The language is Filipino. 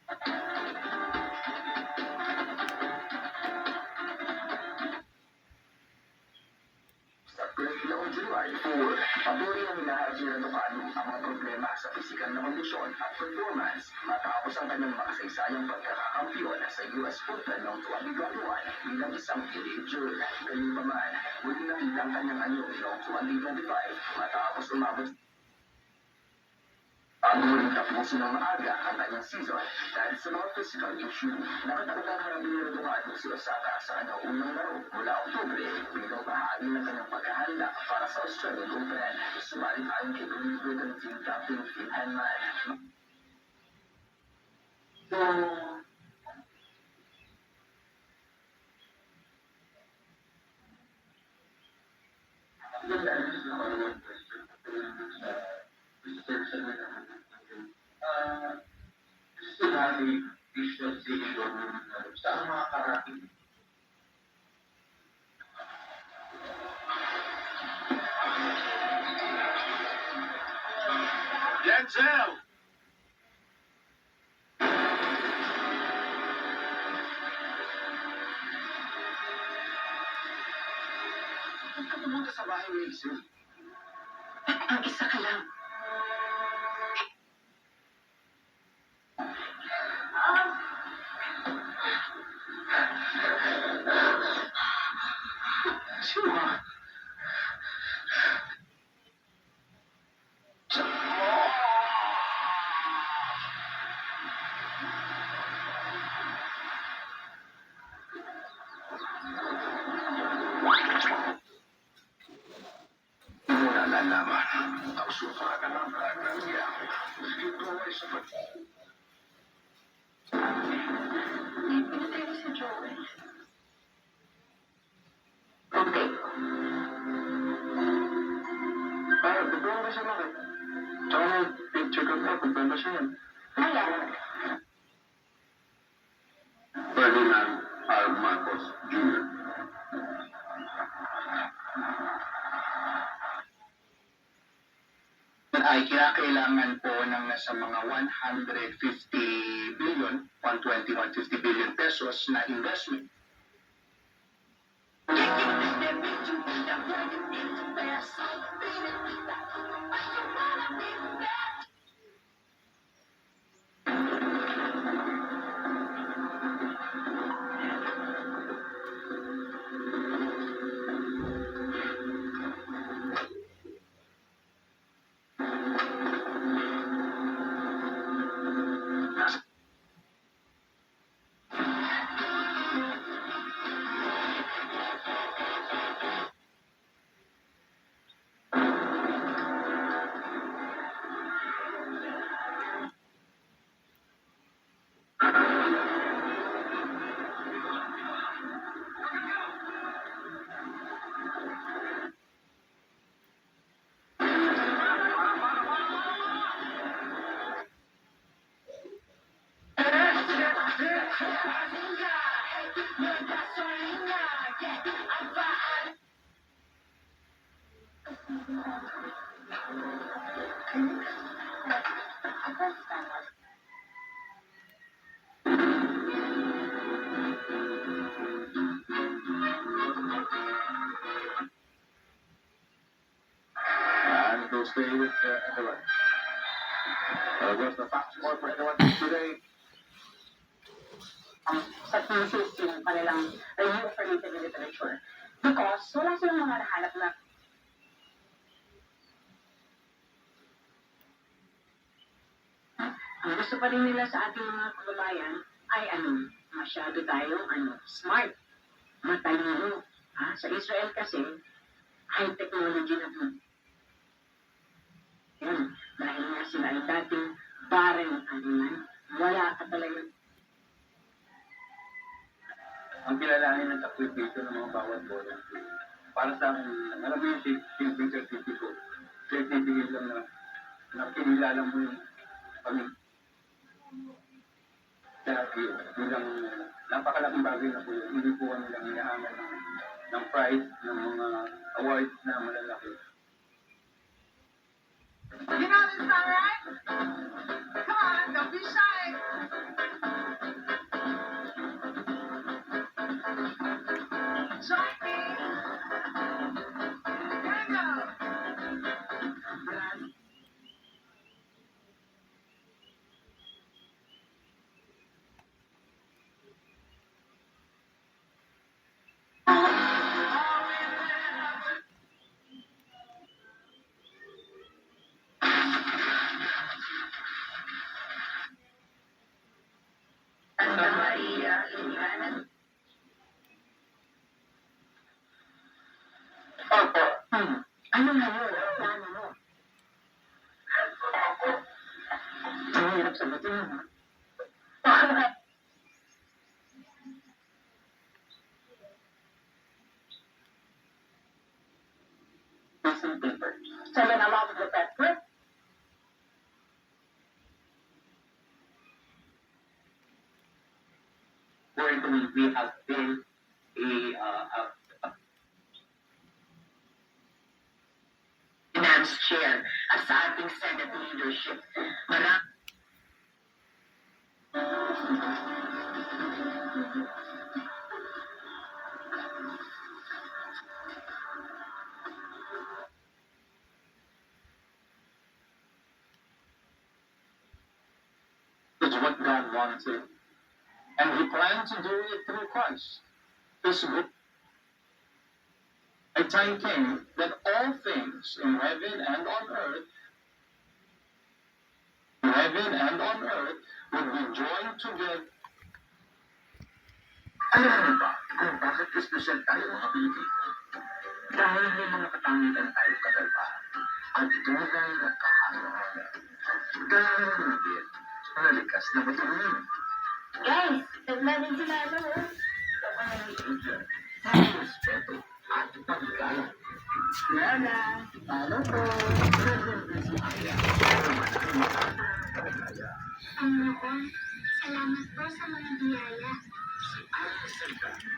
Sa noong July 4, patuloy na hinahadya ng Ducado ang mga problema sa pisikal na kondisyon at performance matapos ang kanyang makasaysayang pagkakakampiyon sa US Open noong 2021 bilang isang teenager. Gayunpaman, muli nakilang kanyang anyo noong 2025 matapos umabot bago muling tapusin ng maaga ang kanyang season dahil sa mga physical issue. Nakatagdang harapin ni Ducado si Osaka sa kanyang unang laro mula Oktubre bilang bahagi ng kanyang paghahanda para sa Australian Open. Subalit ayon kay Britain team captain Phil Henman, Sinabi visualization sa mga karating. Denzel! huwag ka pumunta sa bahay ni Isel. Ang isa ka lang. Sino ba? Muna nalaman ang sufagan ng fragansya. Ito ay sapat. Pinatay ko si Joel. Okay. Para, bigyan ba siya namin? Tsaka na, check up na, kung ba siya yan? Wala. Ferdinand R. Marcos Jr. Ay kinakailangan po ng nasa mga 150 billion, 150 billion pesos na investment. And we'll stay with everyone. What's the fast score for everyone today? Sa thesis yung kanilang review of related literature. Because wala silang mga nahanap na ang gusto pa rin nila sa ating mga kababayan ay masyado tayong smart, matalino. Sa Israel kasi, high technology na dun. Yan, dahil nga sila ay dating barren animal, wala ka talaga. Ang kilalanin ng sakripisyo ng mga bawat bola. Para sa akin, alam mo yung simpleng certificate. Certificate lang na kinilala mo yung pamilya. Kaya yun ang napakalaking bagay na po yun. Hindi po kami lang hinahangal ng prize, ng mga awards na malalaki. You know this song, right? Come on, don't be shy. tingnan mo. Piece of paper. So when I'm out of the pepper, Where we have been a finance chair at sa ating Senate leadership. is what God wanted. And He planned to do it through Christ. This book. A time came that all things in heaven and on earth, would be joined together. Alam mo ba kung bakit espesyal tayo mga Pilipino? Dahil may mga katangian tayo kadalba. Ang tunay na kahangahan. Dahil naman mga likas na matuloy. Guys, naglanin sila ano, oh. Ang respeto at pagkaya. Lola, Ano po? ang ako, salamat po sa mga biyaya. Ang salita